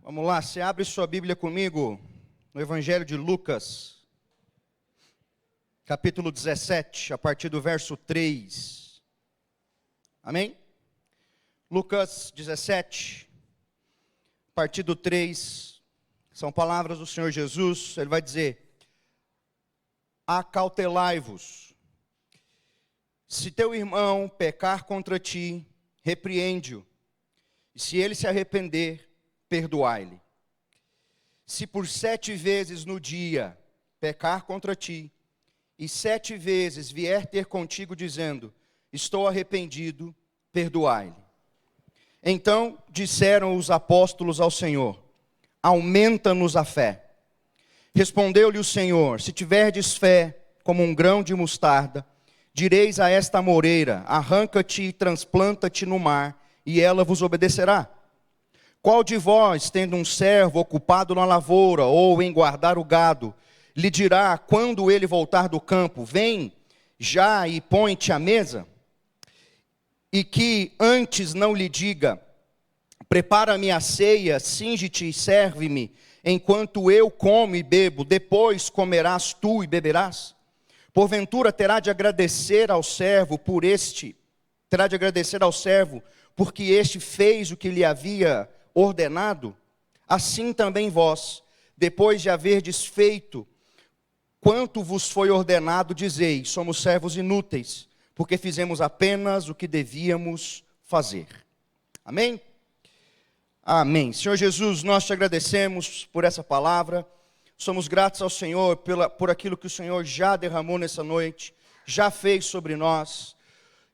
Vamos lá, você abre sua Bíblia comigo no Evangelho de Lucas, capítulo 17, a partir do verso 3. Amém? Lucas 17, a partir do 3, são palavras do Senhor Jesus. Ele vai dizer: acautelai-vos. Se teu irmão pecar contra ti, repreende-o, e se ele se arrepender, perdoai-lhe. Se por 7 vezes no dia pecar contra ti, e 7 vezes vier ter contigo dizendo, estou arrependido, perdoai-lhe. Então disseram os apóstolos ao Senhor, aumenta-nos a fé. Respondeu-lhe o Senhor, se tiverdes fé como um grão de mostarda, direis a esta moreira, arranca-te e transplanta-te no mar, e ela vos obedecerá. Qual de vós, tendo um servo ocupado na lavoura ou em guardar o gado, lhe dirá, quando ele voltar do campo, vem já e põe-te à mesa? E que antes não lhe diga, prepara-me a ceia, cinge-te e serve-me, enquanto eu como e bebo, depois comerás tu e beberás? Porventura terá de agradecer ao servo porque este fez o que lhe havia ordenado? Assim também vós, depois de haverdes feito quanto vos foi ordenado, dizeis, somos servos inúteis, porque fizemos apenas o que devíamos fazer. Amém? Amém. Senhor Jesus, nós te agradecemos por essa palavra, somos gratos ao Senhor por aquilo que o Senhor já derramou nessa noite, já fez sobre nós.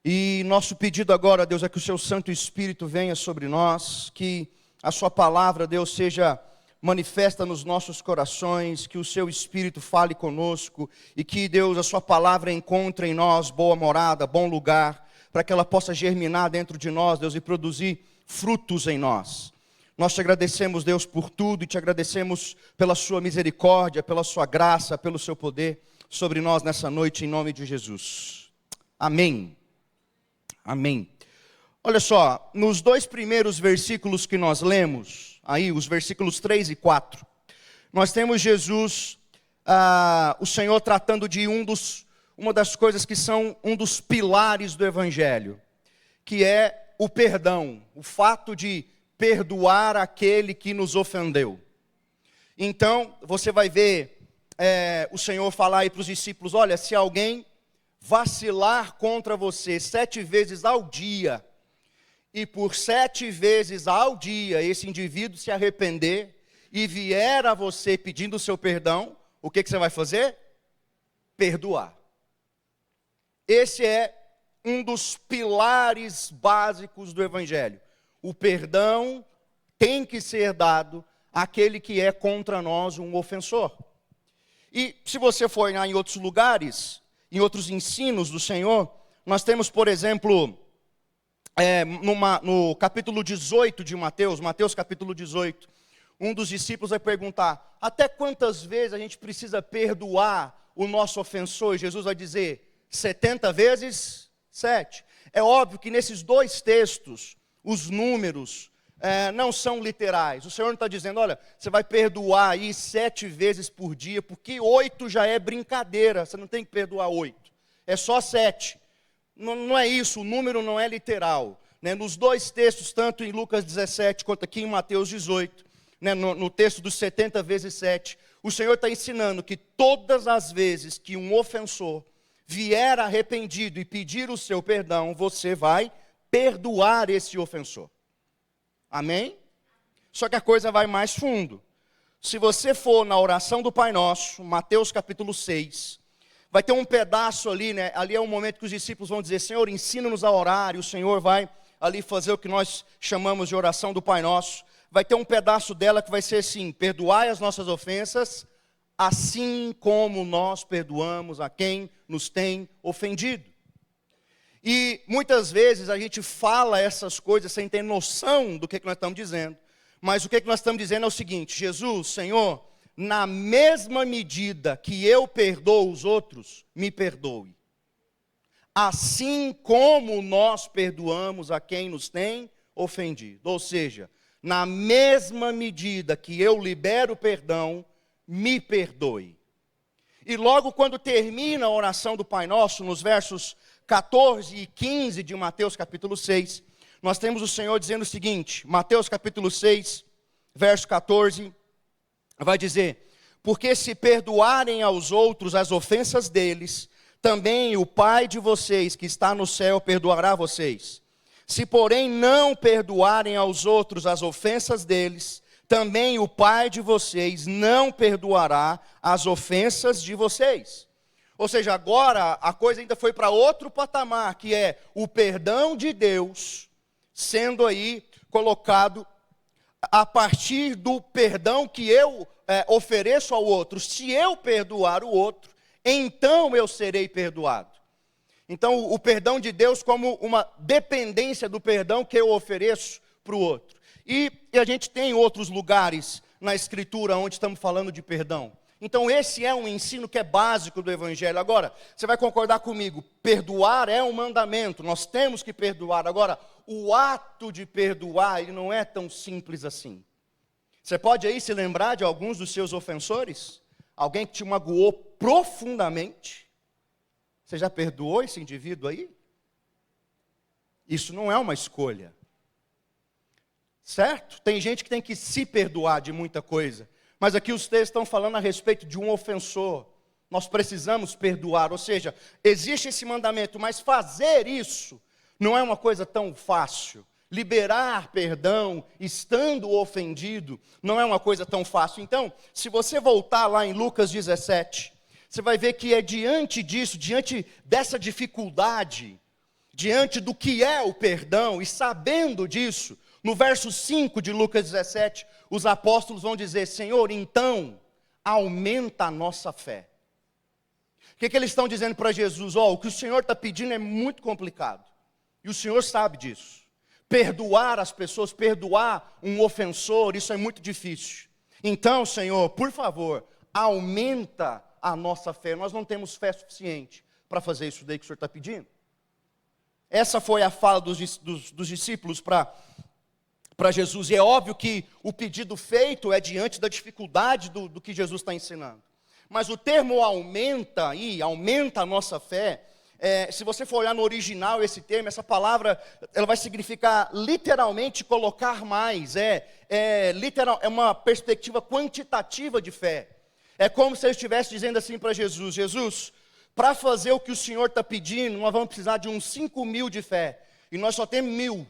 E nosso pedido agora, Deus, é que o seu Santo Espírito venha sobre nós, que a sua palavra, Deus, seja manifesta nos nossos corações, que o seu Espírito fale conosco e que, Deus, a sua palavra encontre em nós boa morada, bom lugar, para que ela possa germinar dentro de nós, Deus, e produzir frutos em nós. Nós te agradecemos, Deus, por tudo e te agradecemos pela sua misericórdia, pela sua graça, pelo seu poder sobre nós nessa noite, em nome de Jesus. Amém. Amém. Olha só, nos 2 primeiros versículos que nós lemos, aí os versículos 3 e 4, nós temos Jesus, o Senhor tratando de uma das coisas que são um dos pilares do Evangelho, que é o perdão, o fato de perdoar aquele que nos ofendeu. Então, você vai ver o Senhor falar aí para os discípulos, olha, se alguém vacilar contra você 7 vezes ao dia, e por 7 vezes ao dia esse indivíduo se arrepender e vier a você pedindo o seu perdão, o que você vai fazer? Perdoar. Esse é um dos pilares básicos do Evangelho. O perdão tem que ser dado àquele que é contra nós um ofensor. E se você for em outros lugares, em outros ensinos do Senhor, nós temos, por exemplo, no capítulo 18 de Mateus capítulo 18, um dos discípulos vai perguntar, até quantas vezes a gente precisa perdoar o nosso ofensor? E Jesus vai dizer, 70 vezes 7. É óbvio que nesses 2 textos, os números não são literais. O Senhor não está dizendo, olha, você vai perdoar aí 7 vezes por dia, porque 8 já é brincadeira, você não tem que perdoar 8, é só 7. Não é isso, o número não é literal. Né? Nos 2 textos, tanto em Lucas 17 quanto aqui em Mateus 18, né? no texto dos 70 vezes 7, o Senhor está ensinando que todas as vezes que um ofensor vier arrependido e pedir o seu perdão, você vai perdoar esse ofensor. Amém? Só que a coisa vai mais fundo. Se você for na oração do Pai Nosso, Mateus capítulo 6, vai ter um pedaço ali, né? Ali é um momento que os discípulos vão dizer, Senhor, ensina-nos a orar, e o Senhor vai ali fazer o que nós chamamos de oração do Pai Nosso. Vai ter um pedaço dela que vai ser assim, perdoai as nossas ofensas, assim como nós perdoamos a quem nos tem ofendido. E muitas vezes a gente fala essas coisas sem ter noção do que nós estamos dizendo. Mas o que nós estamos dizendo é o seguinte, Jesus, Senhor, na mesma medida que eu perdoo os outros, me perdoe. Assim como nós perdoamos a quem nos tem ofendido. Ou seja, na mesma medida que eu libero perdão, me perdoe. E logo quando termina a oração do Pai Nosso, nos versos 14 e 15 de Mateus capítulo 6, nós temos o Senhor dizendo o seguinte, Mateus capítulo 6, verso 14, vai dizer: porque se perdoarem aos outros as ofensas deles, também o Pai de vocês que está no céu perdoará vocês. Se porém não perdoarem aos outros as ofensas deles, também o Pai de vocês não perdoará as ofensas de vocês. Ou seja, agora a coisa ainda foi para outro patamar, que é o perdão de Deus sendo aí colocado a partir do perdão que eu ofereço ao outro. Se eu perdoar o outro, então eu serei perdoado. Então, o perdão de Deus como uma dependência do perdão que eu ofereço para o outro. E a gente tem outros lugares na Escritura onde estamos falando de perdão. Então, esse é um ensino que é básico do Evangelho. Agora, você vai concordar comigo, perdoar é um mandamento, nós temos que perdoar. Agora, o ato de perdoar, ele não é tão simples assim. Você pode aí se lembrar de alguns dos seus ofensores? Alguém que te magoou profundamente? Você já perdoou esse indivíduo aí? Isso não é uma escolha. Certo? Tem gente que tem que se perdoar de muita coisa. Mas aqui os textos estão falando a respeito de um ofensor. Nós precisamos perdoar. Ou seja, existe esse mandamento, mas fazer isso não é uma coisa tão fácil. Liberar perdão, estando ofendido, não é uma coisa tão fácil. Então, se você voltar lá em Lucas 17... você vai ver que é diante disso, diante dessa dificuldade, diante do que é o perdão, e sabendo disso, no verso 5 de Lucas 17, os apóstolos vão dizer: Senhor, então, aumenta a nossa fé. O que eles estão dizendo para Jesus? O que o Senhor está pedindo é muito complicado, e o Senhor sabe disso. Perdoar as pessoas, perdoar um ofensor, isso é muito difícil. Então, Senhor, por favor, aumenta a nossa fé. Nós não temos fé suficiente para fazer isso daí que o Senhor está pedindo. Essa foi a fala dos discípulos para Jesus. E é óbvio que o pedido feito é diante da dificuldade do que Jesus está ensinando. Mas o termo aumenta a nossa fé. Se você for olhar no original esse termo, essa palavra, ela vai significar literalmente colocar mais. É uma perspectiva quantitativa de fé. É como se ele estivesse dizendo assim para Jesus: Jesus, para fazer o que o Senhor está pedindo, nós vamos precisar de uns 5.000 de fé. E nós só temos 1.000.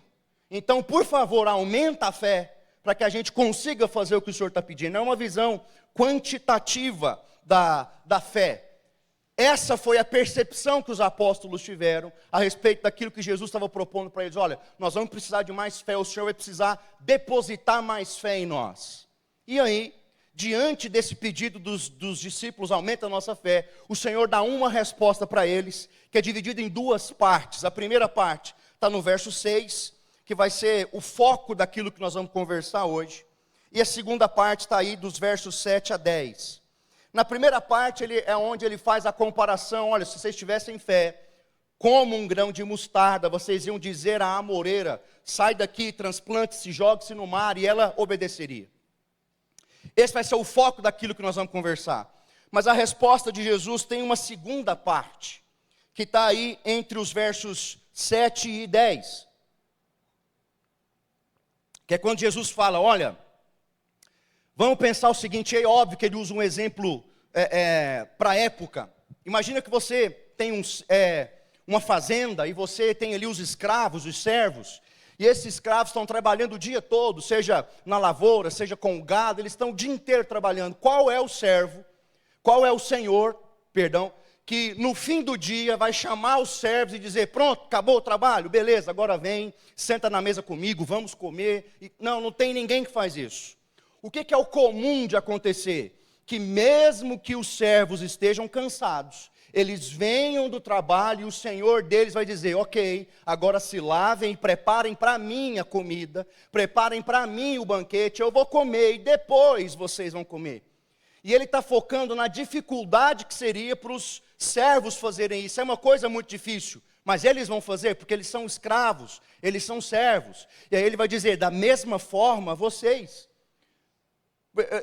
Então, por favor, aumenta a fé, para que a gente consiga fazer o que o Senhor está pedindo. É uma visão quantitativa da fé. Essa foi a percepção que os apóstolos tiveram a respeito daquilo que Jesus estava propondo para eles. Olha, nós vamos precisar de mais fé, o Senhor vai precisar depositar mais fé em nós. E aí, diante desse pedido dos discípulos, aumenta a nossa fé, o Senhor dá uma resposta para eles, que é dividida em duas partes. A primeira parte está no verso 6, que vai ser o foco daquilo que nós vamos conversar hoje. E a segunda parte está aí dos versos 7 a 10. Na primeira parte é onde ele faz a comparação. Olha, se vocês tivessem fé, como um grão de mostarda, vocês iam dizer à amoreira: sai daqui, transplante-se, jogue-se no mar, e ela obedeceria. Esse vai ser o foco daquilo que nós vamos conversar. Mas a resposta de Jesus tem uma segunda parte, que está aí entre os versos 7 e 10. Que é quando Jesus fala: olha, vamos pensar o seguinte. É óbvio que ele usa um exemplo para a época. Imagina que você tem uma fazenda, e você tem ali os escravos, os servos. E esses escravos estão trabalhando o dia todo, seja na lavoura, seja com o gado, eles estão o dia inteiro trabalhando. Qual é o servo, qual é o senhor, que no fim do dia vai chamar os servos e dizer: pronto, acabou o trabalho, beleza, agora vem, senta na mesa comigo, vamos comer. Não tem ninguém que faz isso. O que é o comum de acontecer? Que mesmo que os servos estejam cansados, eles venham do trabalho e o senhor deles vai dizer: ok, agora se lavem e preparem para mim a comida, preparem para mim o banquete, eu vou comer e depois vocês vão comer. E ele está focando na dificuldade que seria para os servos fazerem isso. É uma coisa muito difícil, Mas eles vão fazer porque eles são escravos, eles são servos. E aí ele vai dizer, da mesma forma, vocês.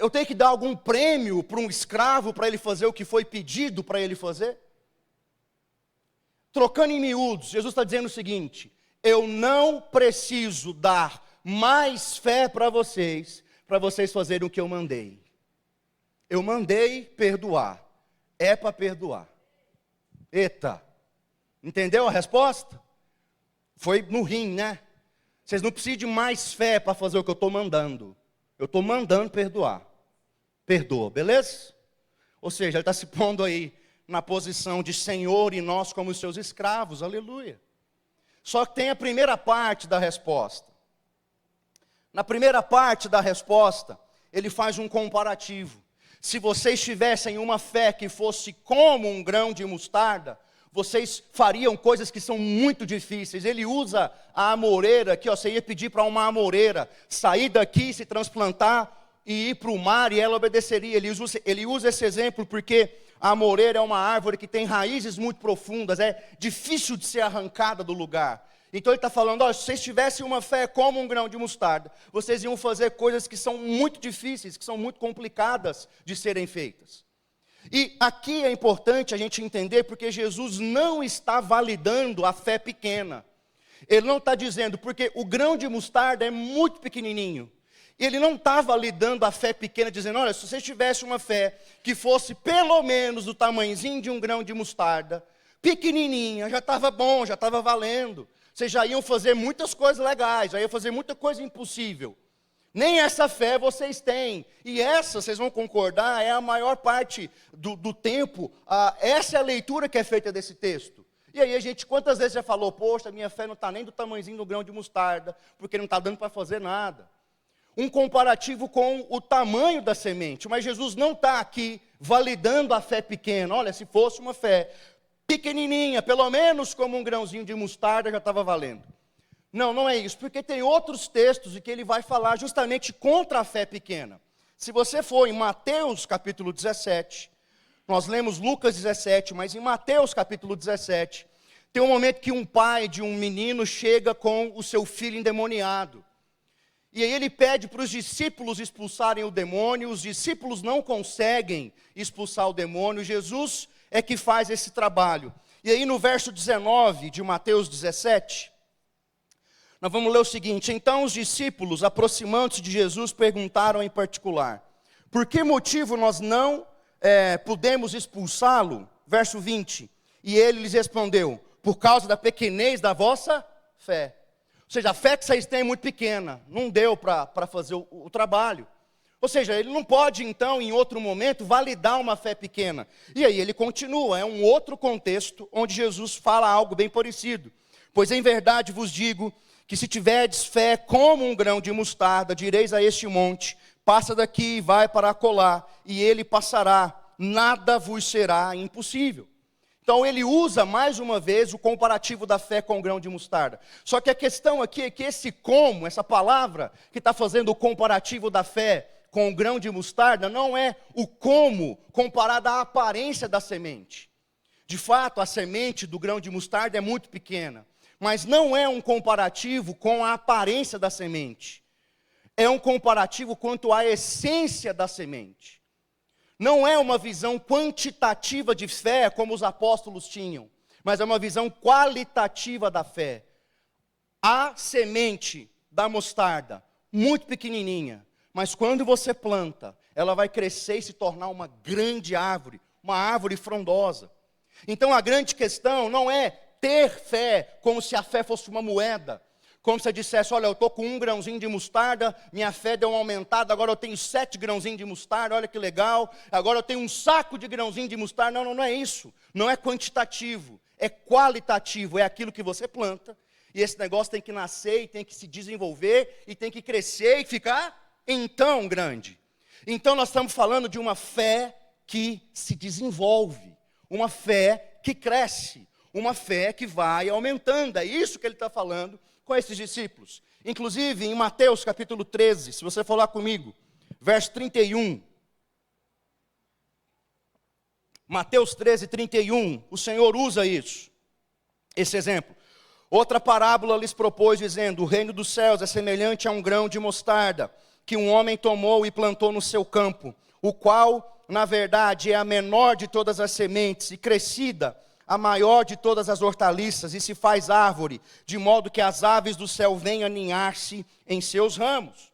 Eu tenho que dar algum prêmio para um escravo para ele fazer o que foi pedido para ele fazer? Trocando em miúdos, Jesus está dizendo o seguinte: eu não preciso dar mais fé para vocês fazerem o que eu mandei. Eu mandei perdoar, é para perdoar. Eita, entendeu a resposta? Foi no rim, né? Vocês não precisam de mais fé para fazer o que eu estou mandando. Eu estou mandando perdoar. Perdoa, beleza? Ou seja, ele está se pondo aí na posição de Senhor e nós como os seus escravos, aleluia. Só que tem a primeira parte da resposta. Na primeira parte da resposta, ele faz um comparativo. Se vocês tivessem uma fé que fosse como um grão de mostarda, vocês fariam coisas que são muito difíceis. Ele usa a amoreira aqui, ó, você ia pedir para uma amoreira sair daqui, se transplantar e ir para o mar e ela obedeceria. Ele usa esse exemplo porque a amoreira é uma árvore que tem raízes muito profundas, é difícil de ser arrancada do lugar. Então ele está falando, ó, se vocês tivessem uma fé como um grão de mostarda, vocês iam fazer coisas que são muito difíceis, que são muito complicadas de serem feitas. E aqui é importante a gente entender, porque Jesus não está validando a fé pequena. Ele não está dizendo, porque o grão de mostarda é muito pequenininho. Ele não está validando a fé pequena, dizendo, olha, se vocês tivessem uma fé que fosse pelo menos do tamanhozinho de um grão de mostarda, pequenininha, já estava bom, já estava valendo. Vocês já iam fazer muitas coisas legais, já iam fazer muita coisa impossível. Nem essa fé vocês têm. E essa, vocês vão concordar, é a maior parte do tempo. Essa é a leitura que é feita desse texto. E aí a gente, quantas vezes já falou, poxa, minha fé não está nem do tamanhozinho do grão de mostarda, porque não está dando para fazer nada. Um comparativo com o tamanho da semente. Mas Jesus não está aqui validando a fé pequena. Olha, se fosse uma fé pequenininha, pelo menos como um grãozinho de mostarda, já estava valendo. Não, não é isso, porque tem outros textos em que ele vai falar justamente contra a fé pequena. Se você for em Mateus capítulo 17, nós lemos Lucas 17, mas em Mateus capítulo 17, tem um momento que um pai de um menino chega com o seu filho endemoniado. E aí ele pede para os discípulos expulsarem o demônio, os discípulos não conseguem expulsar o demônio, Jesus é que faz esse trabalho. E aí no verso 19 de Mateus 17... nós vamos ler o seguinte: então os discípulos, aproximando-se de Jesus, perguntaram em particular, por que motivo nós não podemos expulsá-lo? Verso 20, e ele lhes respondeu, por causa da pequenez da vossa fé. Ou seja, a fé que vocês têm é muito pequena, não deu para fazer o trabalho. Ou seja, ele não pode então, em outro momento, validar uma fé pequena. E aí ele continua, é um outro contexto, onde Jesus fala algo bem parecido. Pois em verdade vos digo, que se tiverdes fé como um grão de mostarda, direis a este monte, passa daqui e vai para acolá, e ele passará, nada vos será impossível. Então ele usa mais uma vez o comparativo da fé com o grão de mostarda. Só que a questão aqui é que esse como, essa palavra que está fazendo o comparativo da fé com o grão de mostarda, não é o como comparado à aparência da semente. De fato, a semente do grão de mostarda é muito pequena. Mas não é um comparativo com a aparência da semente. É um comparativo quanto à essência da semente. Não é uma visão quantitativa de fé, como os apóstolos tinham, mas é uma visão qualitativa da fé. A semente da mostarda, muito pequenininha, mas quando você planta, ela vai crescer e se tornar uma grande árvore, uma árvore frondosa. Então a grande questão não é ter fé como se a fé fosse uma moeda, como se eu dissesse, olha, eu estou com um grãozinho de mostarda, minha fé deu uma aumentada, agora eu tenho 7 grãozinhos de mostarda, olha que legal, agora eu tenho um saco de grãozinho de mostarda. Não é isso, não é quantitativo, é qualitativo, é aquilo que você planta, e esse negócio tem que nascer, e tem que se desenvolver, e tem que crescer e ficar então grande. Então nós estamos falando de uma fé que se desenvolve, uma fé que cresce, uma fé que vai aumentando. É isso que ele está falando com esses discípulos. Inclusive, em Mateus capítulo 13, se você for lá comigo, verso 31. Mateus 13, 31, o Senhor usa isso. esse exemplo. Outra parábola lhes propôs, dizendo: o reino dos céus é semelhante a um grão de mostarda, que um homem tomou e plantou no seu campo, o qual, na verdade, é a menor de todas as sementes, e crescida, a maior de todas as hortaliças, e se faz árvore, de modo que as aves do céu venham aninhar-se em seus ramos.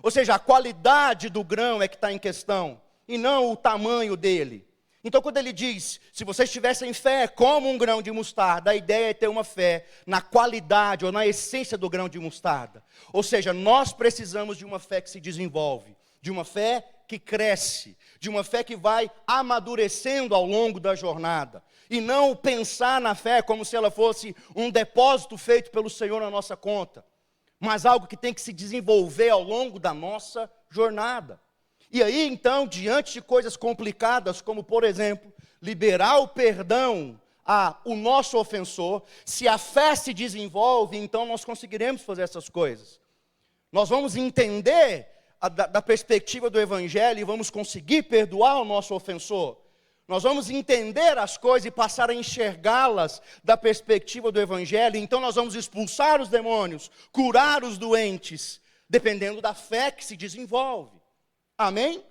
Ou seja, a qualidade do grão é que está em questão, e não o tamanho dele. Então, quando ele diz, se vocês tivessem fé como um grão de mostarda, a ideia é ter uma fé na qualidade ou na essência do grão de mostarda. Ou seja, nós precisamos de uma fé que se desenvolve, de uma fé que cresce, de uma fé que vai amadurecendo ao longo da jornada. E não pensar na fé como se ela fosse um depósito feito pelo Senhor na nossa conta, mas algo que tem que se desenvolver ao longo da nossa jornada. E aí, então, diante de coisas complicadas, como, por exemplo, liberar o perdão ao nosso ofensor, se a fé se desenvolve, então nós conseguiremos fazer essas coisas. Nós vamos entender da perspectiva do Evangelho e vamos conseguir perdoar o nosso ofensor. Nós vamos entender as coisas e passar a enxergá-las da perspectiva do Evangelho, então nós vamos expulsar os demônios, curar os doentes, dependendo da fé que se desenvolve. Amém?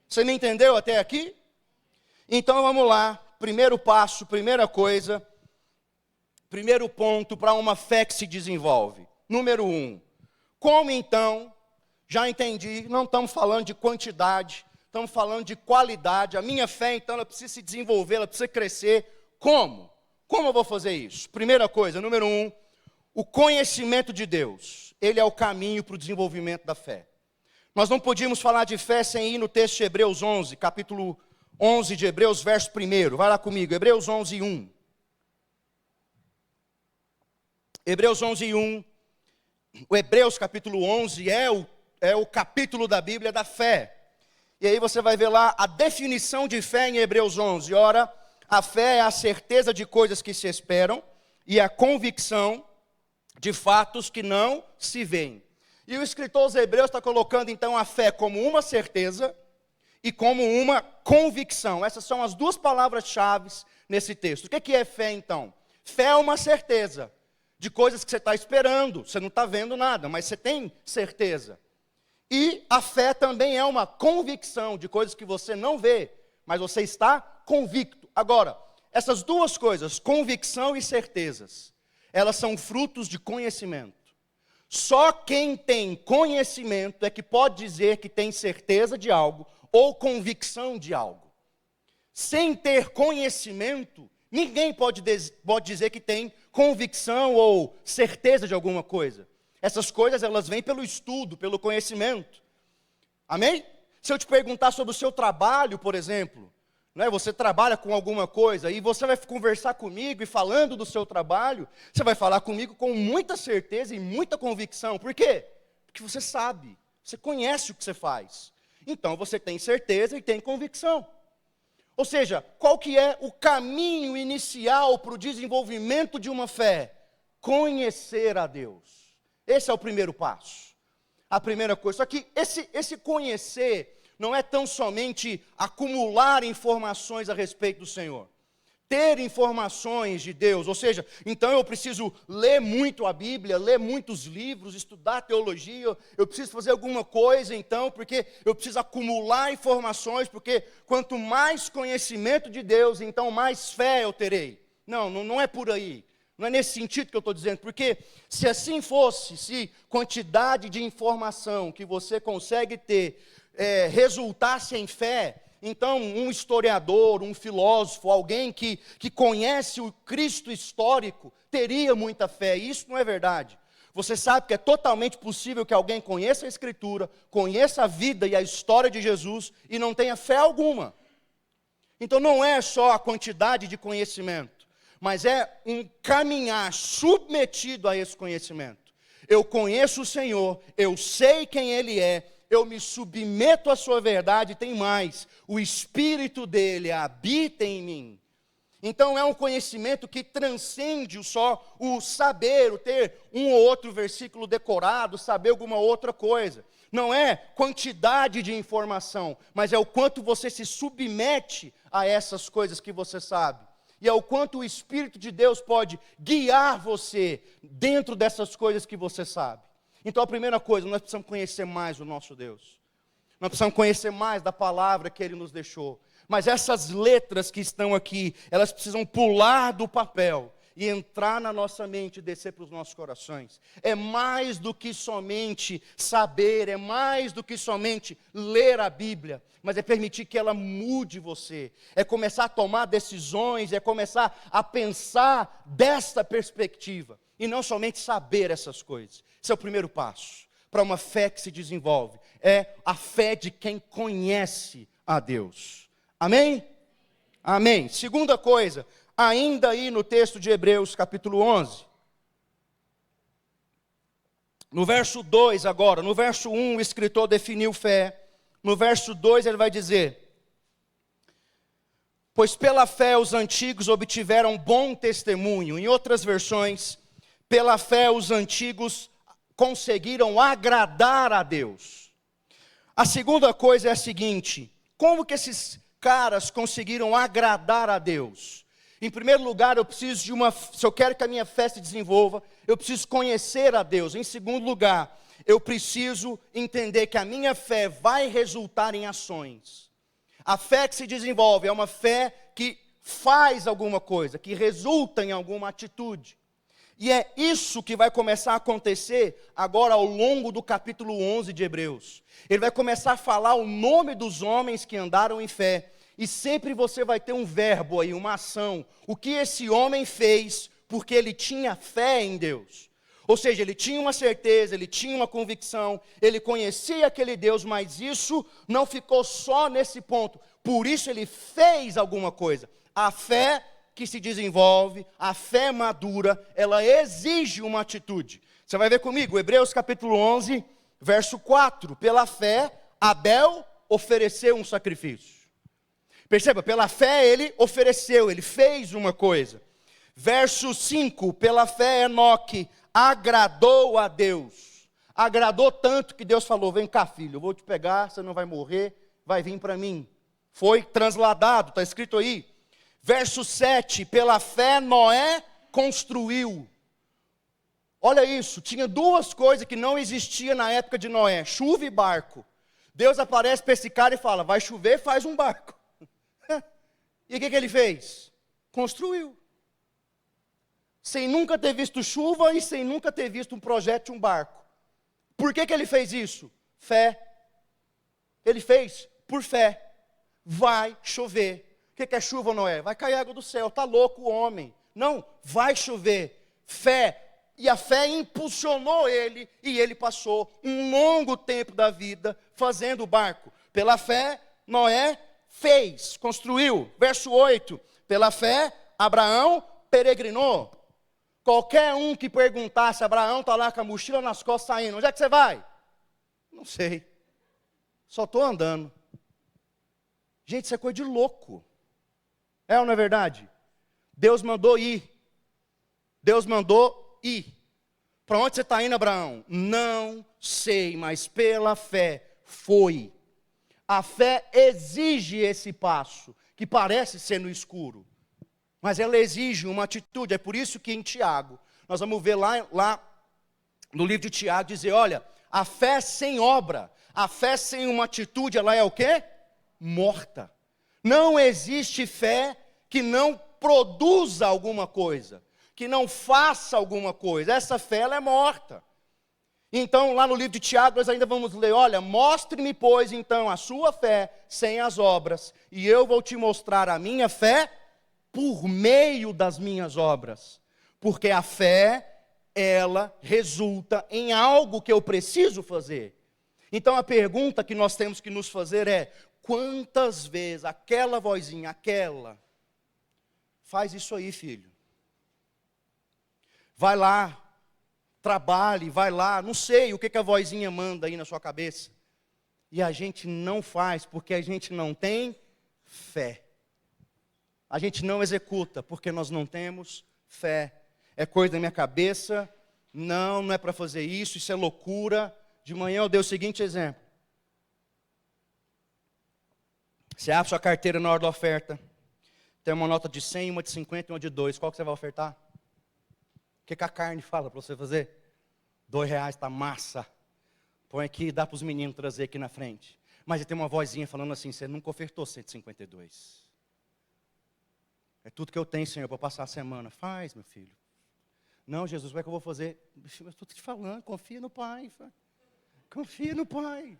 Você me entendeu até aqui? Então vamos lá, primeiro passo, primeira coisa, primeiro ponto para uma fé que se desenvolve. Número 1, como então, já entendi, não estamos falando de quantidade, estamos falando de qualidade. A minha fé então ela precisa se desenvolver, ela precisa crescer. Como? Como eu vou fazer isso? Primeira coisa, número 1, o conhecimento de Deus, ele é o caminho para o desenvolvimento da fé. Nós não podíamos falar de fé sem ir no texto de Hebreus 11, capítulo 11 de Hebreus, verso 1. Vai lá comigo, Hebreus 11, 1. Hebreus 11, 1. O Hebreus capítulo 11 é o capítulo da Bíblia da fé. E aí você vai ver lá a definição de fé em Hebreus 11. Ora, a fé é a certeza de coisas que se esperam e a convicção de fatos que não se veem. E o escritor aos Hebreus está colocando então a fé como uma certeza e como uma convicção. Essas são as duas palavras-chave nesse texto. O que é fé então? Fé é uma certeza de coisas que você está esperando. Você não está vendo nada, mas você tem certeza. E a fé também é uma convicção de coisas que você não vê, mas você está convicto. Agora, essas duas coisas, convicção e certezas, elas são frutos de conhecimento. Só quem tem conhecimento é que pode dizer que tem certeza de algo ou convicção de algo. Sem ter conhecimento, ninguém pode dizer que tem convicção ou certeza de alguma coisa. Essas coisas, elas vêm pelo estudo, pelo conhecimento. Amém? Se eu te perguntar sobre o seu trabalho, por exemplo, né, você trabalha com alguma coisa e você vai conversar comigo e falando do seu trabalho, você vai falar comigo com muita certeza e muita convicção. Por quê? Porque você sabe, você conhece o que você faz. Então você tem certeza e tem convicção. Ou seja, qual que é o caminho inicial para o desenvolvimento de uma fé? Conhecer a Deus. Esse é o primeiro passo. A primeira coisa. Só que esse conhecer não é tão somente acumular informações a respeito do Senhor. Ter informações de Deus, ou seja, então eu preciso ler muito a Bíblia, ler muitos livros, estudar teologia, eu preciso fazer alguma coisa então, porque eu preciso acumular informações, porque quanto mais conhecimento de Deus, então mais fé eu terei. Não é por aí. Não é nesse sentido que eu estou dizendo, porque se assim fosse, se quantidade de informação que você consegue ter resultasse em fé, então um historiador, um filósofo, alguém que conhece o Cristo histórico, teria muita fé. E isso não é verdade. Você sabe que é totalmente possível que alguém conheça a Escritura, conheça a vida e a história de Jesus e não tenha fé alguma. Então não é só a quantidade de conhecimento, mas é um caminhar submetido a esse conhecimento. Eu conheço o Senhor, eu sei quem Ele é, eu me submeto à sua verdade, tem mais, o Espírito dele habita em mim. Então é um conhecimento que transcende só o saber, o ter um ou outro versículo decorado, saber alguma outra coisa. Não é quantidade de informação, mas é o quanto você se submete a essas coisas que você sabe. e ao quanto o Espírito de Deus pode guiar você dentro dessas coisas que você sabe. Então a primeira coisa, nós precisamos conhecer mais o nosso Deus. Nós precisamos conhecer mais da palavra que Ele nos deixou. Mas essas letras que estão aqui, elas precisam pular do papel e entrar na nossa mente e descer para os nossos corações. É mais do que somente saber, é mais do que somente ler a Bíblia, mas é permitir que ela mude você, é começar a tomar decisões, é começar a pensar desta perspectiva, e não somente saber essas coisas. Esse é o primeiro passo para uma fé que se desenvolve, é a fé de quem conhece a Deus. Amém? Amém. Segunda coisa, ainda aí no texto de Hebreus capítulo 11, no verso 2 agora, no verso 1 o escritor definiu fé, no verso 2 ele vai dizer: pois pela fé os antigos obtiveram bom testemunho. Em outras versões, pela fé os antigos conseguiram agradar a Deus. A segunda coisa é a seguinte: como que esses caras conseguiram agradar a Deus? Em primeiro lugar, se eu quero que a minha fé se desenvolva, eu preciso conhecer a Deus. Em segundo lugar, eu preciso entender que a minha fé vai resultar em ações. A fé que se desenvolve é uma fé que faz alguma coisa, que resulta em alguma atitude. E é isso que vai começar a acontecer agora ao longo do capítulo 11 de Hebreus. Ele vai começar a falar o nome dos homens que andaram em fé. E sempre você vai ter um verbo aí, uma ação. O que esse homem fez porque ele tinha fé em Deus. Ou seja, ele tinha uma certeza, ele tinha uma convicção, ele conhecia aquele Deus, mas isso não ficou só nesse ponto. Por isso ele fez alguma coisa. A fé que se desenvolve, a fé madura, ela exige uma atitude. Você vai ver comigo, Hebreus capítulo 11, verso 4. Pela fé, Abel ofereceu um sacrifício. Perceba, pela fé ele ofereceu, ele fez uma coisa. Verso 5, pela fé Enoque agradou a Deus. Agradou tanto que Deus falou: vem cá filho, eu vou te pegar, você não vai morrer, vai vir para mim. Foi transladado, está escrito aí. Verso 7, pela fé Noé construiu. Olha isso, tinha duas coisas que não existiam na época de Noé: chuva e barco. Deus aparece para esse cara e fala: vai chover, faz um barco. E o que ele fez? Construiu. Sem nunca ter visto chuva e sem nunca ter visto um projeto de um barco. Por que ele fez isso? Fé. Ele fez por fé. Vai chover. O que é chuva, Noé? Vai cair água do céu. Está louco o homem. Não, vai chover. Fé. E a fé impulsionou ele, e ele passou um longo tempo da vida fazendo o barco. Pela fé, Noé fez, construiu. Verso 8, pela fé, Abraão peregrinou. Qualquer um que perguntasse, Abraão está lá com a mochila nas costas saindo, onde é que você vai? Não sei, só estou andando. Gente, isso é coisa de louco. É ou não é verdade? Deus mandou ir. Deus mandou ir. Para onde você está indo, Abraão? Não sei, mas pela fé foi. A fé exige esse passo, que parece ser no escuro, mas ela exige uma atitude. É por isso que em Tiago, nós vamos ver lá no livro de Tiago, dizer: olha, a fé sem obra, a fé sem uma atitude, ela é o quê? Morta. Não existe fé que não produza alguma coisa, que não faça alguma coisa. Essa fé, ela é morta. Então, lá no livro de Tiago, nós ainda vamos ler: olha, mostre-me, pois, então, a sua fé sem as obras, e eu vou te mostrar a minha fé por meio das minhas obras. Porque a fé, ela resulta em algo que eu preciso fazer. Então, a pergunta que nós temos que nos fazer é: quantas vezes aquela vozinha, faz isso aí, filho. Vai lá. Trabalhe, vai lá, não sei o que a vozinha manda aí na sua cabeça. E a gente não faz porque a gente não tem fé. A gente não executa porque nós não temos fé. É coisa da minha cabeça, não é para fazer isso, isso é loucura. De manhã eu dei o seguinte exemplo. Você abre sua carteira na hora da oferta, Tem uma nota de 100, uma de 50 e uma de 2. Qual que você vai ofertar? O que a carne fala para você fazer? R$2 está massa. Põe aqui e dá para os meninos trazer aqui na frente. Mas tem uma vozinha falando assim, você nunca ofertou 152. É tudo que eu tenho, Senhor, para passar a semana. Faz, meu filho. Não, Jesus, como é que eu vou fazer? Eu estou te falando, confia no Pai. Confia no Pai.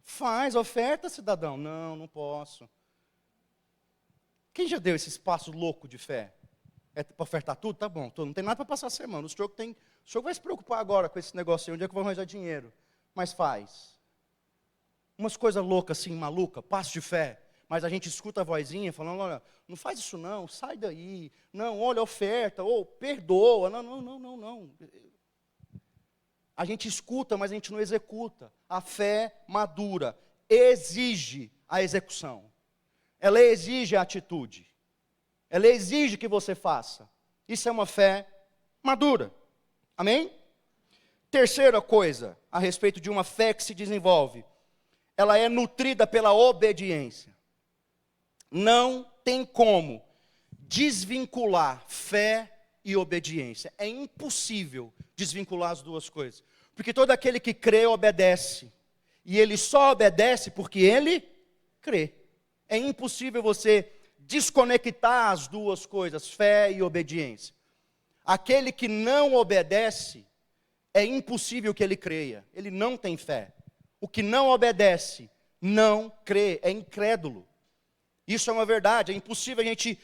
Faz, oferta, cidadão. Não, não posso. Quem já deu esse espaço louco de fé? É para ofertar tudo? Tá bom, não tem nada para passar a semana. O senhor vai se preocupar agora com esse negócio aí, onde é que eu vou arranjar dinheiro? Mas faz. Umas coisas loucas assim, maluca, passo de fé. Mas a gente escuta a vozinha falando, olha, não faz isso não, sai daí. Não, olha, oferta, ou perdoa. Não. A gente escuta, mas a gente não executa. A fé madura exige a execução. Ela exige a atitude. Ela exige que você faça. Isso é uma fé madura. Amém? Terceira coisa, a respeito de uma fé que se desenvolve. Ela é nutrida pela obediência. Não tem como desvincular fé e obediência. É impossível desvincular as duas coisas. Porque todo aquele que crê, obedece. E ele só obedece porque ele crê. É impossível você desconectar as duas coisas, fé e obediência. Aquele que não obedece, é impossível que ele creia. Ele não tem fé. O que não obedece, não crê, é incrédulo. Isso é uma verdade, é impossível a gente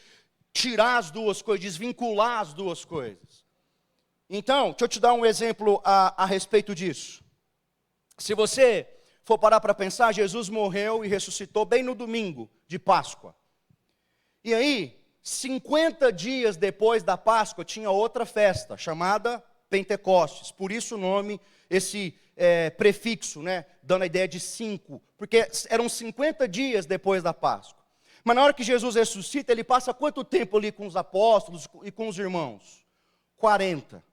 tirar as duas coisas, desvincular as duas coisas. Então, deixa eu te dar um exemplo a respeito disso. Se você for parar para pensar, Jesus morreu e ressuscitou bem no domingo de Páscoa. E aí, 50 dias depois da Páscoa, tinha outra festa, chamada Pentecostes. Por isso o nome, esse prefixo, né, dando a ideia de 5. Porque eram 50 dias depois da Páscoa. Mas na hora que Jesus ressuscita, ele passa quanto tempo ali com os apóstolos e com os irmãos? 40.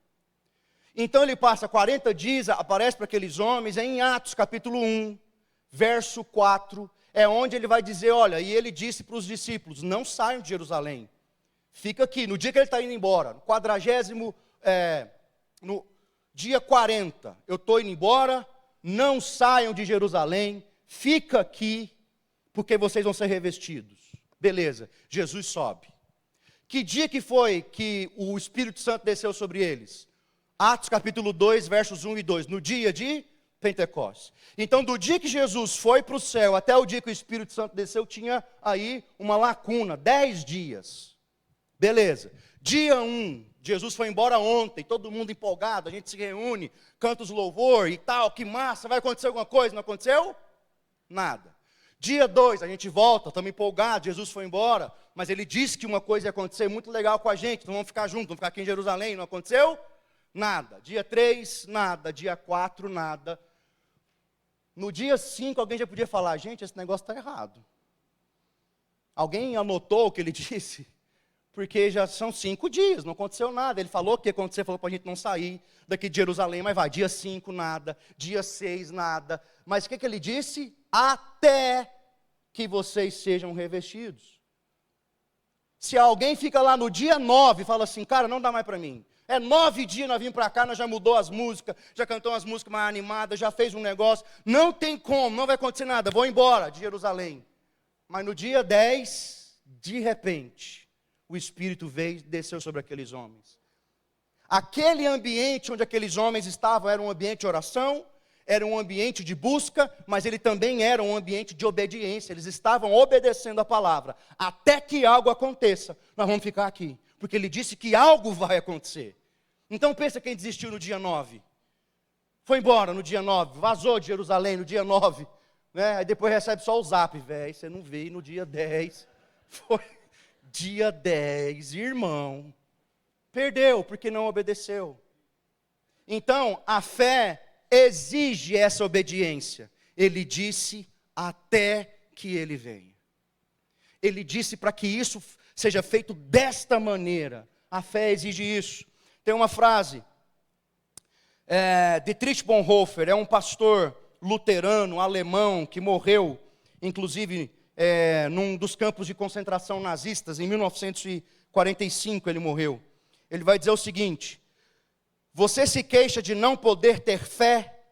Então ele passa 40 dias, aparece para aqueles homens, em Atos capítulo 1, verso 4, é onde ele vai dizer, olha, e ele disse para os discípulos, não saiam de Jerusalém, fica aqui, no dia que ele está indo embora, no dia 40, eu estou indo embora, não saiam de Jerusalém, fica aqui, porque vocês vão ser revestidos. Beleza, Jesus sobe. Que dia que foi que o Espírito Santo desceu sobre eles? Atos capítulo 2, versos 1 e 2, no dia de Pentecostes. Então, do dia que Jesus foi para o céu até o dia que o Espírito Santo desceu, tinha aí uma lacuna, 10 dias. Beleza. Dia 1, Jesus foi embora ontem, todo mundo empolgado, a gente se reúne, canta os louvor e tal, que massa, vai acontecer alguma coisa? Não aconteceu? Nada. Dia 2, a gente volta, estamos empolgados, Jesus foi embora, mas ele disse que uma coisa ia acontecer muito legal com a gente, então vamos ficar juntos, vamos ficar aqui em Jerusalém, não aconteceu? Nada. Dia 3, nada. Dia 4, nada. No dia 5, alguém já podia falar, gente, esse negócio está errado. Alguém anotou o que ele disse? Porque já são 5 dias, não aconteceu nada. Ele falou que ia acontecer, falou para a gente não sair daqui de Jerusalém, mas vai, dia 5, nada. Dia 6, nada. Mas o que ele disse? Até que vocês sejam revestidos. Se alguém fica lá no dia 9 e fala assim, cara, não dá mais para mim. 9 dias nós vimos para cá, nós já mudou as músicas, já cantou umas músicas mais animadas, já fez um negócio. Não tem como, não vai acontecer nada, vou embora de Jerusalém. Mas no dia 10, de repente, o Espírito veio e desceu sobre aqueles homens. Aquele ambiente onde aqueles homens estavam era um ambiente de oração, era um ambiente de busca, mas ele também era um ambiente de obediência. Eles estavam obedecendo a palavra. Até que algo aconteça, nós vamos ficar aqui. Porque ele disse que algo vai acontecer. Então pensa quem desistiu no dia 9. Foi embora no dia 9, vazou de Jerusalém no dia 9. Né? Aí depois recebe só o zap, velho, você não veio no dia 10. Foi dia 10, irmão. Perdeu porque não obedeceu. Então a fé exige essa obediência. Ele disse até que ele venha. Ele disse para que isso seja feito desta maneira. A fé exige isso. Tem uma frase, Dietrich Bonhoeffer, é um pastor luterano, alemão, que morreu, inclusive, num dos campos de concentração nazistas, em 1945 ele morreu. Ele vai dizer o seguinte: você se queixa de não poder ter fé?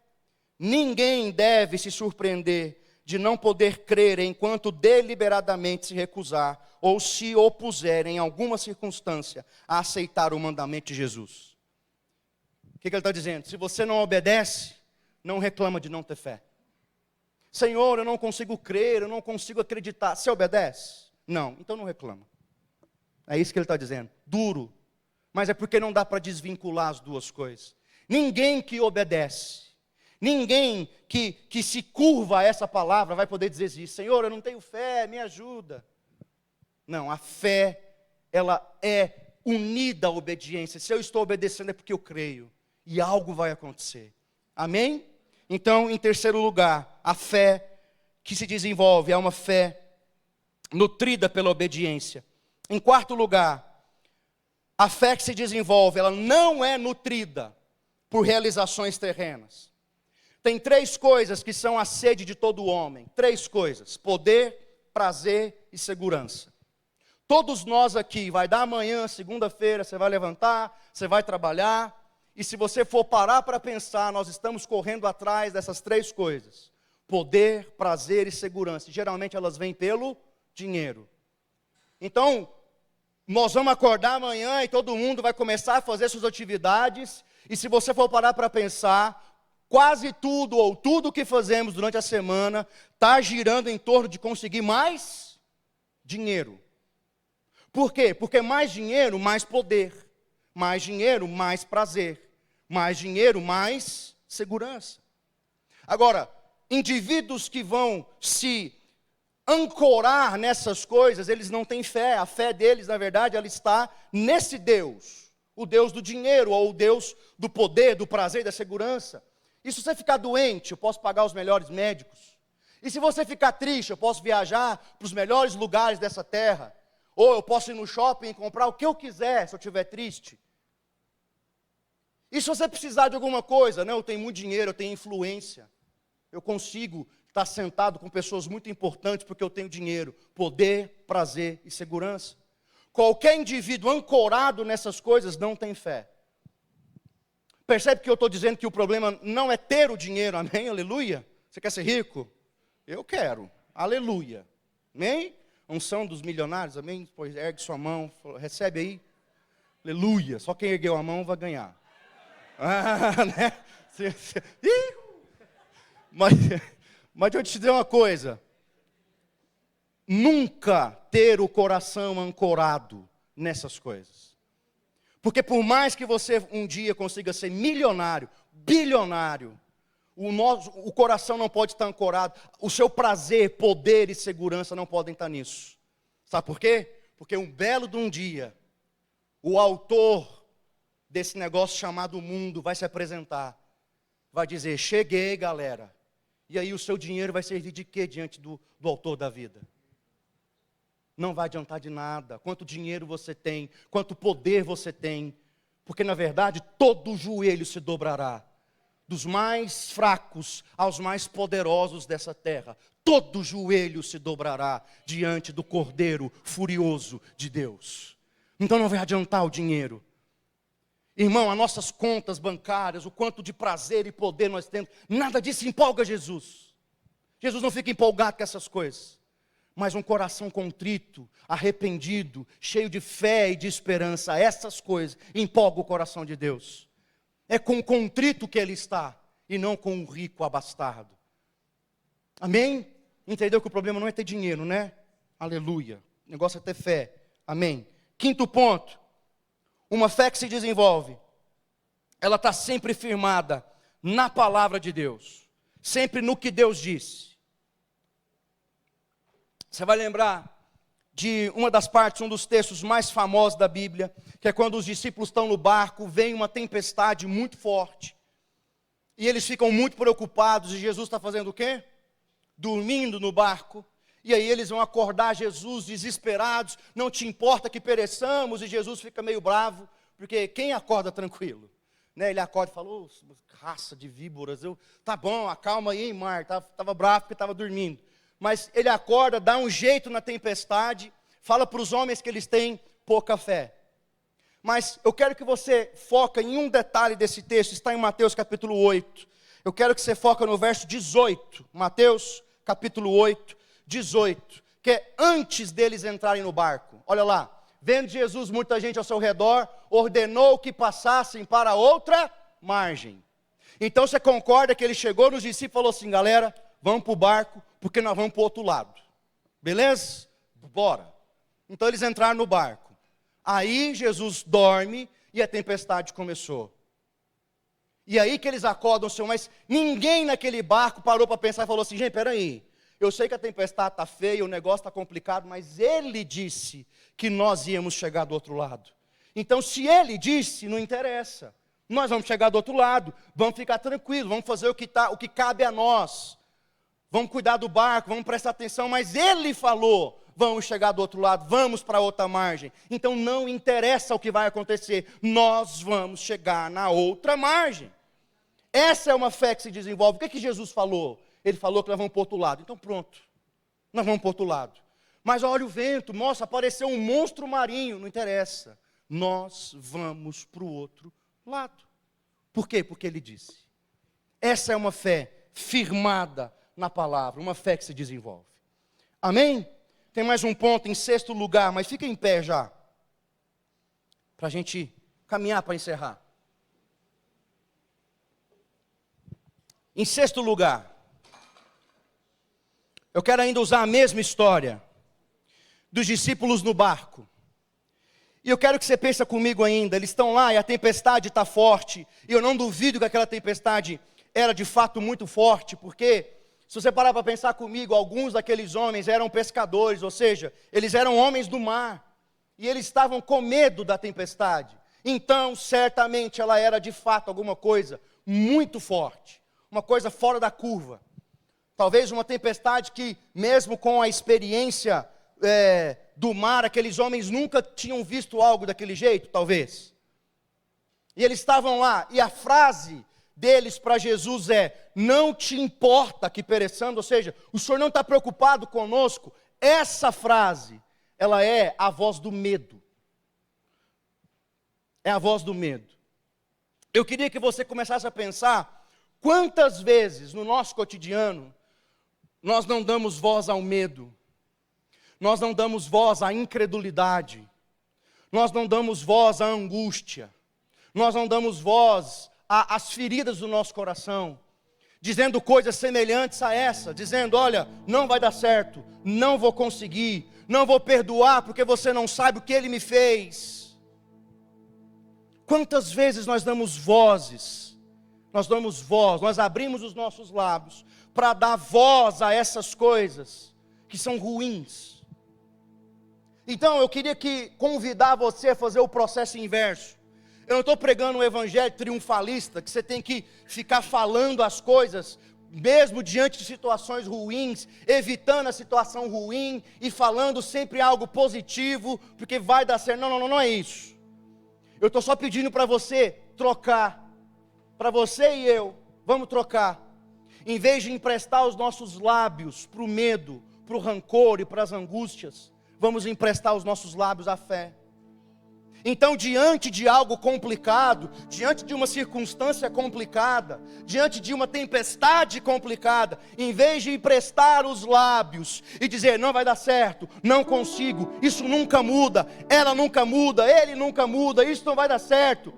Ninguém deve se surpreender de não poder crer enquanto deliberadamente se recusar ou se opuser em alguma circunstância a aceitar o mandamento de Jesus. O que ele está dizendo? Se você não obedece, não reclama de não ter fé. Senhor, eu não consigo crer, eu não consigo acreditar. Você obedece? Não, então não reclama. É isso que ele está dizendo. Duro, mas é porque não dá para desvincular as duas coisas. Ninguém que obedece, ninguém que se curva a essa palavra vai poder dizer isso. Senhor, eu não tenho fé, me ajuda. Não, a fé, ela é unida à obediência. Se eu estou obedecendo é porque eu creio. E algo vai acontecer. Amém? Então, em terceiro lugar, a fé que se desenvolve é uma fé nutrida pela obediência. Em quarto lugar, a fé que se desenvolve, ela não é nutrida por realizações terrenas. Tem três coisas que são a sede de todo homem. Três coisas: poder, prazer e segurança. Todos nós aqui, vai dar amanhã, segunda-feira, você vai levantar, você vai trabalhar. E se você for parar para pensar, nós estamos correndo atrás dessas três coisas: poder, prazer e segurança. E geralmente elas vêm pelo dinheiro. Então, nós vamos acordar amanhã e todo mundo vai começar a fazer suas atividades. E se você for parar para pensar, quase tudo ou tudo que fazemos durante a semana está girando em torno de conseguir mais dinheiro. Por quê? Porque mais dinheiro, mais poder. Mais dinheiro, mais prazer. Mais dinheiro, mais segurança. Agora, indivíduos que vão se ancorar nessas coisas, eles não têm fé. A fé deles, na verdade, ela está nesse Deus. O Deus do dinheiro, ou o Deus do poder, do prazer, da segurança. E se você ficar doente, eu posso pagar os melhores médicos. E se você ficar triste, eu posso viajar para os melhores lugares dessa terra. Ou eu posso ir no shopping e comprar o que eu quiser, se eu estiver triste. E se você precisar de alguma coisa, eu tenho muito dinheiro, eu tenho influência. Eu consigo estar sentado com pessoas muito importantes porque eu tenho dinheiro, poder, prazer e segurança. Qualquer indivíduo ancorado nessas coisas não tem fé. Percebe que eu estou dizendo que o problema não é ter o dinheiro, amém? Aleluia. Você quer ser rico? Eu quero, aleluia. Amém? Unção dos milionários, amém? Pois ergue sua mão, recebe aí. Aleluia. Só quem ergueu a mão vai ganhar. Né? Mas deixa eu te dizer uma coisa. Nunca ter o coração ancorado nessas coisas. Porque por mais que você um dia consiga ser milionário, bilionário, o coração não pode estar ancorado. O seu prazer, poder e segurança não podem estar nisso. Sabe por quê? Porque um belo de um dia, o autor desse negócio chamado mundo vai se apresentar. Vai dizer: cheguei, galera. E aí o seu dinheiro vai servir de quê diante do autor da vida? Não vai adiantar de nada. Quanto dinheiro você tem, quanto poder você tem. Porque na verdade todo joelho se dobrará. Dos mais fracos aos mais poderosos dessa terra. Todo joelho se dobrará diante do Cordeiro furioso de Deus. Então não vai adiantar o dinheiro. Irmão, as nossas contas bancárias, o quanto de prazer e poder nós temos, nada disso empolga Jesus. Jesus não fica empolgado com essas coisas. Mas um coração contrito, arrependido, cheio de fé e de esperança, essas coisas empolgam o coração de Deus. É com o contrito que Ele está, e não com o rico abastardo. Amém? Entendeu que o problema não é ter dinheiro, né? Aleluia. O negócio é ter fé. Amém? Quinto ponto. Uma fé que se desenvolve, ela está sempre firmada na palavra de Deus. Sempre no que Deus disse. Você vai lembrar de uma das partes, um dos textos mais famosos da Bíblia, que é quando os discípulos estão no barco, vem uma tempestade muito forte. E eles ficam muito preocupados, e Jesus está fazendo o quê? Dormindo no barco. E aí eles vão acordar Jesus desesperados, não te importa que pereçamos, e Jesus fica meio bravo, porque quem acorda tranquilo? Né? Ele acorda e fala: oh, raça de víboras, tá bom, acalma aí, mar, estava bravo porque estava dormindo. mas ele acorda, dá um jeito na tempestade, fala para os homens que eles têm pouca fé. Mas eu quero que você foque em um detalhe desse texto, está em Mateus capítulo 8. Eu quero que você foque no verso 18, Mateus capítulo 8, 18, que é antes deles entrarem no barco. Olha lá, vendo Jesus muita gente ao seu redor, ordenou que passassem para outra margem. Então você concorda que ele chegou nos discípulos e falou assim: galera, vamos para o barco, porque nós vamos para o outro lado. Beleza? Bora. Então eles entraram no barco. Aí Jesus dorme e a tempestade começou. E aí que eles acordam o Senhor, mas ninguém naquele barco parou para pensar e falou assim: gente, peraí, eu sei que a tempestade está feia, o negócio está complicado, mas ele disse que nós íamos chegar do outro lado. Então se ele disse, não interessa. Nós vamos chegar do outro lado, vamos ficar tranquilos, vamos fazer o que cabe a nós. Vamos cuidar do barco, vamos prestar atenção, mas ele falou, vamos chegar do outro lado, vamos para outra margem. Então não interessa o que vai acontecer, nós vamos chegar na outra margem. Essa é uma fé que se desenvolve. O que Jesus falou? Ele falou que nós vamos para o outro lado. Então pronto, nós vamos para o outro lado. Mas olha o vento, nossa, apareceu um monstro marinho, não interessa. Nós vamos para o outro lado. Por quê? Porque ele disse. Essa é uma fé firmada na palavra, uma fé que se desenvolve. Amém? Tem mais um ponto em sexto lugar, mas fica em pé já, para a gente caminhar para encerrar. Em sexto lugar, eu quero ainda usar a mesma história dos discípulos no barco. E eu quero que você pense comigo ainda, eles estão lá e a tempestade está forte, e eu não duvido que aquela tempestade era de fato muito forte, porque se você parar para pensar comigo, alguns daqueles homens eram pescadores, ou seja, eles eram homens do mar, e eles estavam com medo da tempestade. Então, certamente ela era de fato alguma coisa muito forte, uma coisa fora da curva. Talvez uma tempestade que, mesmo com a experiência do mar, aqueles homens nunca tinham visto algo daquele jeito, talvez. E eles estavam lá, e a frase deles para Jesus é: não te importa que pereçamos, ou seja, o Senhor não está preocupado conosco. Essa frase, ela é a voz do medo. É a voz do medo. Eu queria que você começasse a pensar quantas vezes no nosso cotidiano nós não damos voz ao medo, nós não damos voz à incredulidade, nós não damos voz à angústia, nós não damos voz às feridas do nosso coração, dizendo coisas semelhantes a essa, dizendo: olha, não vai dar certo, não vou conseguir, não vou perdoar porque você não sabe o que ele me fez. Quantas vezes nós damos vozes, nós abrimos os nossos lábios para dar voz a essas coisas que são ruins. Então eu queria convidar você a fazer o processo inverso. Eu não estou pregando um evangelho triunfalista, que você tem que ficar falando as coisas, mesmo diante de situações ruins, evitando a situação ruim e falando sempre algo positivo, porque vai dar certo. Não é isso. Eu estou só pedindo para você trocar, para você e eu, vamos trocar. Em vez de emprestar os nossos lábios para o medo, para o rancor e para as angústias, vamos emprestar os nossos lábios à fé. Então, diante de algo complicado, diante de uma circunstância complicada, diante de uma tempestade complicada, em vez de emprestar os lábios e dizer: não vai dar certo, não consigo, isso nunca muda, ela nunca muda, ele nunca muda, isso não vai dar certo.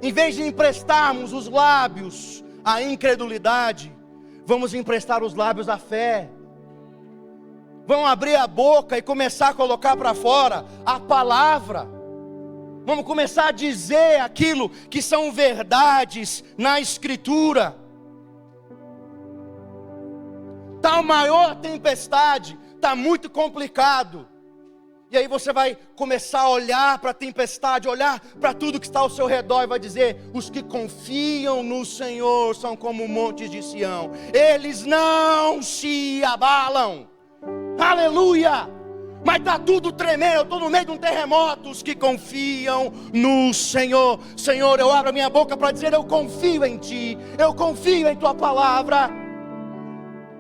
Em vez de emprestarmos os lábios à incredulidade, vamos emprestar os lábios à fé. Vamos abrir a boca e começar a colocar para fora a palavra. Vamos começar a dizer aquilo que são verdades na Escritura. Está a maior tempestade, está muito complicado. E aí você vai começar a olhar para a tempestade, olhar para tudo que está ao seu redor e vai dizer: os que confiam no Senhor são como montes de Sião, eles não se abalam. Aleluia! Mas está tudo tremendo, eu estou no meio de um terremoto. Os que confiam no Senhor, Senhor, eu abro a minha boca para dizer: eu confio em Ti, eu confio em Tua palavra.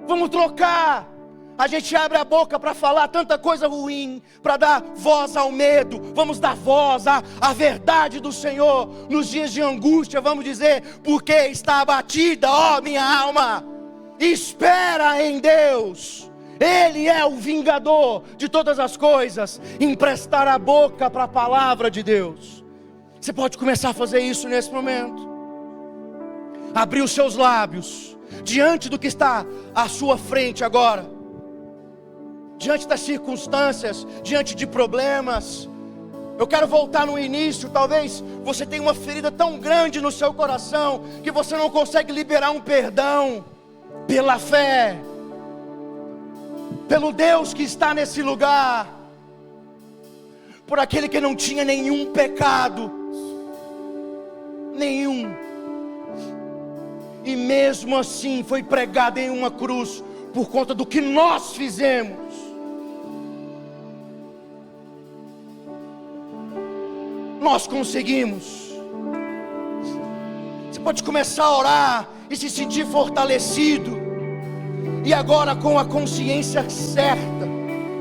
Vamos trocar A gente abre a boca para falar tanta coisa ruim, para dar voz ao medo. Vamos dar voz à verdade do Senhor. Nos dias de angústia, vamos dizer: porque está abatida, ó minha alma, espera em Deus. Ele é o vingador de todas as coisas. Emprestar a boca para a palavra de Deus. Você pode começar a fazer isso nesse momento. Abrir os seus lábios diante do que está à sua frente agora. Diante das circunstâncias, diante de problemas. Eu quero voltar no início. Talvez você tenha uma ferida tão grande no seu coração que você não consegue liberar um perdão. Pela fé, pelo Deus que está nesse lugar, por aquele que não tinha nenhum pecado, nenhum, e mesmo assim foi pregado em uma cruz por conta do que nós fizemos. Nós conseguimos. Você pode começar a orar e se sentir fortalecido. E agora, com a consciência certa,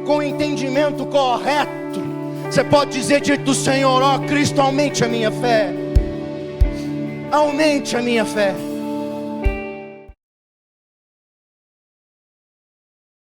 com o entendimento correto, você pode dizer diante do Senhor: ó Cristo, aumente a minha fé. Aumente a minha fé.